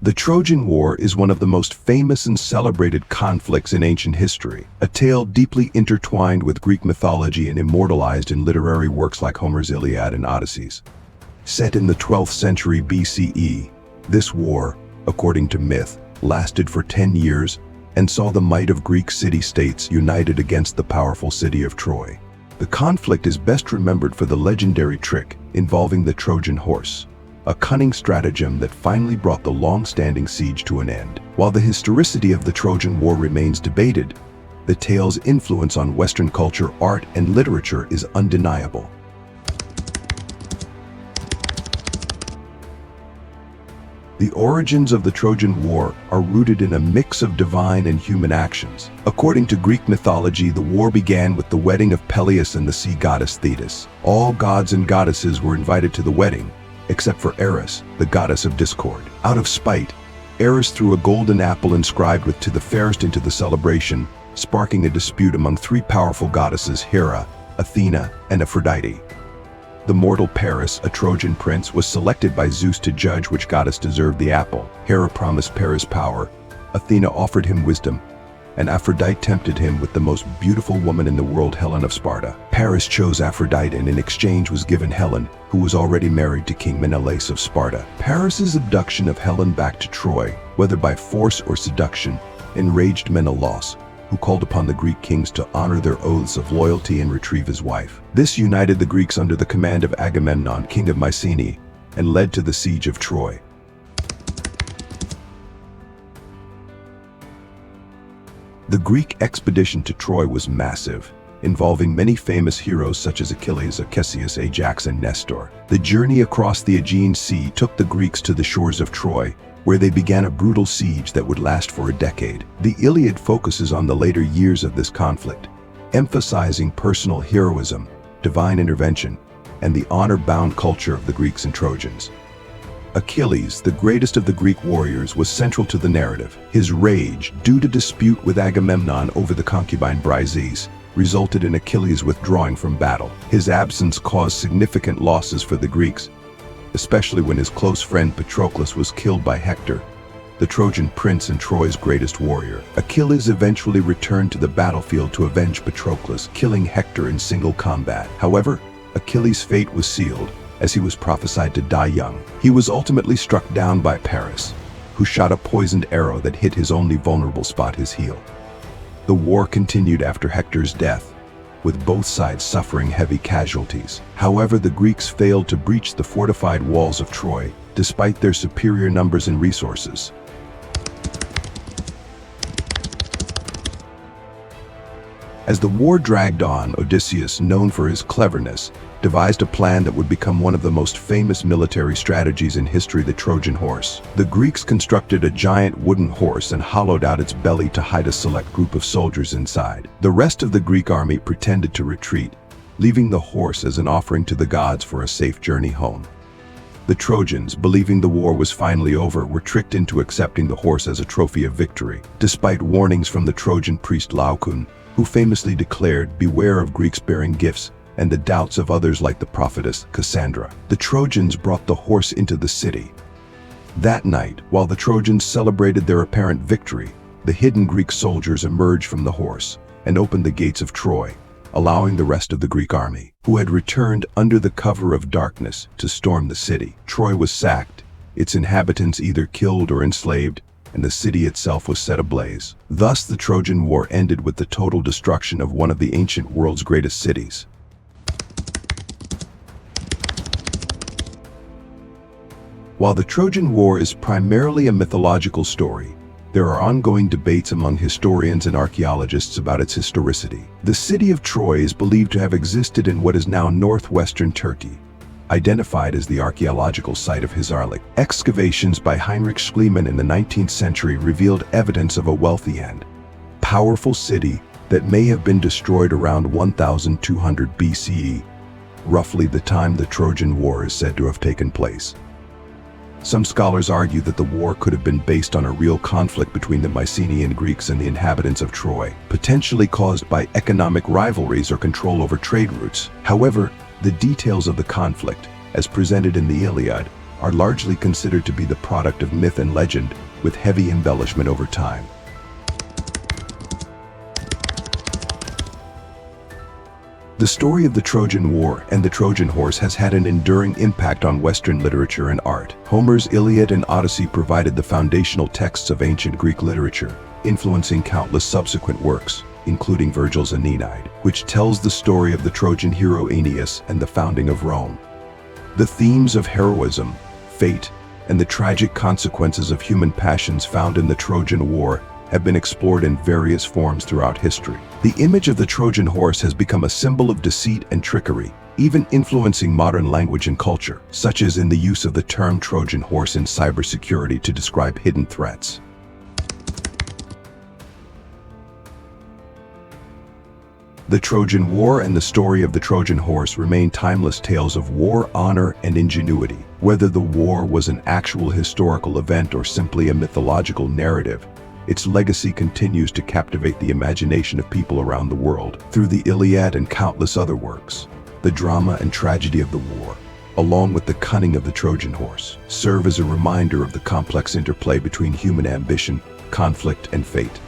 The Trojan War is one of the most famous and celebrated conflicts in ancient history, a tale deeply intertwined with Greek mythology and immortalized in literary works like Homer's Iliad and Odysseys. Set in the 12th century BCE, this war, according to myth, lasted for 10 years and saw the might of Greek city-states united against the powerful city of Troy. The conflict is best remembered for the legendary trick involving the Trojan Horse, a cunning stratagem that finally brought the long-standing siege to an end. While the historicity of the Trojan War remains debated, the tale's influence on Western culture, art, and literature is undeniable. The origins of the Trojan War are rooted in a mix of divine and human actions. According to Greek mythology, the war began with the wedding of Peleus and the sea goddess Thetis. All gods and goddesses were invited to the wedding, except for Eris, the goddess of discord. Out of spite, Eris threw a golden apple inscribed with "to the fairest" into the celebration, sparking a dispute among three powerful goddesses, Hera, Athena, and Aphrodite. The mortal Paris, a Trojan prince, was selected by Zeus to judge which goddess deserved the apple. Hera promised Paris power, Athena offered him wisdom, and Aphrodite tempted him with the most beautiful woman in the world, Helen of Sparta. Paris chose Aphrodite and in exchange was given Helen, who was already married to King Menelaus of Sparta. Paris's abduction of Helen back to Troy, whether by force or seduction, enraged Menelaus, who called upon the Greek kings to honor their oaths of loyalty and retrieve his wife. This united the Greeks under the command of Agamemnon, king of Mycenae, and led to the siege of Troy. The Greek expedition to Troy was massive, involving many famous heroes such as Achilles, Odysseus, Ajax, and Nestor. The journey across the Aegean Sea took the Greeks to the shores of Troy, where they began a brutal siege that would last for a decade. The Iliad focuses on the later years of this conflict, emphasizing personal heroism, divine intervention, and the honor-bound culture of the Greeks and Trojans. Achilles, the greatest of the Greek warriors, was central to the narrative. His rage, due to dispute with Agamemnon over the concubine Briseis, resulted in Achilles withdrawing from battle. His absence caused significant losses for the Greeks, especially when his close friend Patroclus was killed by Hector, the Trojan prince and Troy's greatest warrior. Achilles eventually returned to the battlefield to avenge Patroclus, killing Hector in single combat. However, Achilles' fate was sealed, as he was prophesied to die young. He was ultimately struck down by Paris, who shot a poisoned arrow that hit his only vulnerable spot, his heel. The war continued after Hector's death, with both sides suffering heavy casualties. However, the Greeks failed to breach the fortified walls of Troy, despite their superior numbers and resources. As the war dragged on, Odysseus, known for his cleverness, devised a plan that would become one of the most famous military strategies in history, the Trojan Horse. The Greeks constructed a giant wooden horse and hollowed out its belly to hide a select group of soldiers inside. The rest of the Greek army pretended to retreat, leaving the horse as an offering to the gods for a safe journey home. The Trojans, believing the war was finally over, were tricked into accepting the horse as a trophy of victory, despite warnings from the Trojan priest Laocoon, who famously declared, "Beware of Greeks bearing gifts," and the doubts of others like the prophetess Cassandra. The Trojans brought the horse into the city. That night, while the Trojans celebrated their apparent victory, the hidden Greek soldiers emerged from the horse and opened the gates of Troy, allowing the rest of the Greek army, who had returned under the cover of darkness, to storm the city. Troy was sacked, its inhabitants either killed or enslaved, and the city itself was set ablaze. Thus, the Trojan War ended with the total destruction of one of the ancient world's greatest cities. While the Trojan War is primarily a mythological story, there are ongoing debates among historians and archaeologists about its historicity. The city of Troy is believed to have existed in what is now northwestern Turkey, identified as the archaeological site of Hisarlik. Excavations by Heinrich Schliemann in the 19th century revealed evidence of a wealthy and powerful city that may have been destroyed around 1200 BCE, roughly the time the Trojan War is said to have taken place. Some scholars argue that the war could have been based on a real conflict between the Mycenaean Greeks and the inhabitants of Troy, potentially caused by economic rivalries or control over trade routes. However, the details of the conflict, as presented in the Iliad, are largely considered to be the product of myth and legend, with heavy embellishment over time. The story of the Trojan War and the Trojan Horse has had an enduring impact on Western literature and art. Homer's Iliad and Odyssey provided the foundational texts of ancient Greek literature, influencing countless subsequent works, including Virgil's Aeneid, which tells the story of the Trojan hero Aeneas and the founding of Rome. The themes of heroism, fate, and the tragic consequences of human passions found in the Trojan War have been explored in various forms throughout history. The image of the Trojan horse has become a symbol of deceit and trickery, even influencing modern language and culture, such as in the use of the term Trojan horse in cybersecurity to describe hidden threats. The Trojan War and the story of the Trojan horse remain timeless tales of war, honor, and ingenuity. Whether the war was an actual historical event or simply a mythological narrative, its legacy continues to captivate the imagination of people around the world. Through the Iliad and countless other works, the drama and tragedy of the war, along with the cunning of the Trojan horse, serve as a reminder of the complex interplay between human ambition, conflict, and fate.